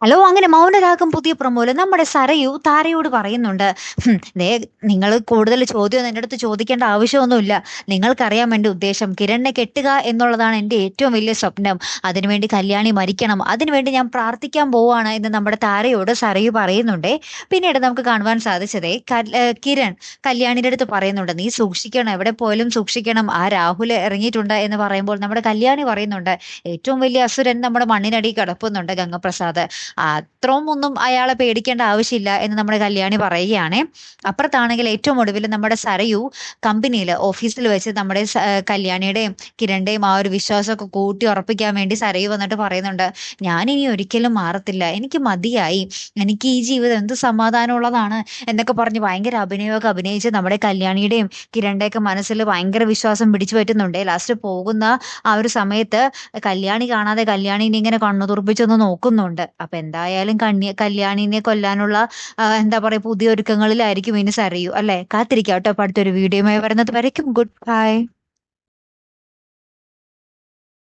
Hello! അങ്ങനെ മൗനരാഗം പുതിയ പ്രൊമോല് നമ്മുടെ സരയു താരയോട് പറയുന്നുണ്ട്. ദേ നിങ്ങള് കൂടുതൽ ചോദ്യമൊന്നും എന്റെടുത്ത് ചോദിക്കേണ്ട ആവശ്യമൊന്നുമില്ല. നിങ്ങൾക്കറിയാം എന്റെ ഉദ്ദേശം. കിരണിനെ കെട്ടുക എന്നുള്ളതാണ് എന്റെ ഏറ്റവും വലിയ സ്വപ്നം. അതിനുവേണ്ടി കല്യാണി മരിക്കണം. അതിനുവേണ്ടി ഞാൻ പ്രാർത്ഥിക്കാൻ പോവാണ് എന്ന് നമ്മുടെ താരയോട് സരയു പറയുന്നുണ്ടേ. പിന്നീട് നമുക്ക് കാണുവാൻ സാധിച്ചതേ കിരൺ കല്യാണിയുടെ അടുത്ത് പറയുന്നുണ്ട്. "നീ സൂക്ഷിക്കണം. എവിടെ പോയാലും സൂക്ഷിക്കണം. ആ രാഹുൽ ഇറങ്ങിയിട്ടുണ്ട്" എന്ന് പറയുമ്പോൾ നമ്മുടെ കല്യാണി പറയുന്നുണ്ട്. "ഏറ്റവും വലിയ അസുരൻ നമ്മുടെ മണ്ണിനടിയിൽ കിടപ്പുന്നുണ്ട് ഗംഗപ്രസാദ്. അത്രയും ഒന്നും അയാളെ പേടിക്കേണ്ട ആവശ്യമില്ല" എന്ന് നമ്മുടെ കല്യാണി പറയുകയാണേ. അപ്പുറത്താണെങ്കിൽ ഏറ്റവും ഒടുവിൽ നമ്മുടെ സരയു കമ്പനിയിൽ ഓഫീസിൽ വെച്ച് നമ്മുടെ കല്യാണിയുടെയും കിരണിന്റെയും ആ ഒരു വിശ്വാസമൊക്കെ കൂട്ടി ഉറപ്പിക്കാൻ വേണ്ടി സരയു വന്നിട്ട് പറയുന്നുണ്ട്, "ഞാനിനി ഒരിക്കലും മാറത്തില്ല. എനിക്ക് മതിയായി. എനിക്ക് ഈ ജീവിതം എന്ത് സമാധാനമുള്ളതാണ്" എന്നൊക്കെ പറഞ്ഞ് ഭയങ്കര അഭിനയമൊക്കെ അഭിനയിച്ച് നമ്മുടെ കല്യാണിയുടെയും കിരണിന്റെയൊക്കെ മനസ്സിൽ ഭയങ്കര വിശ്വാസം പിടിച്ചു പറ്റുന്നുണ്ട്. ലാസ്റ്റ് പോകുന്ന ആ ഒരു സമയത്ത് കല്യാണി കാണാതെ കല്യാണിനെ ഇങ്ങനെ കണ്ണു തുറപ്പിച്ചൊന്ന് നോക്കുന്നുണ്ട്. അപ്പൊ എന്തായാലും കല്യാണിനെ കൊല്ലാനുള്ള എന്താ പറയാ പുതിയ ഒരുക്കങ്ങളിലായിരിക്കും ഇനി സരയു അല്ലെ. കാത്തിരിക്കാം കേട്ടോ. അപ്പൊ അടുത്തൊരു വീഡിയോയുമായി വരുന്നത് വരയ്ക്കും ഗുഡ് ബൈ.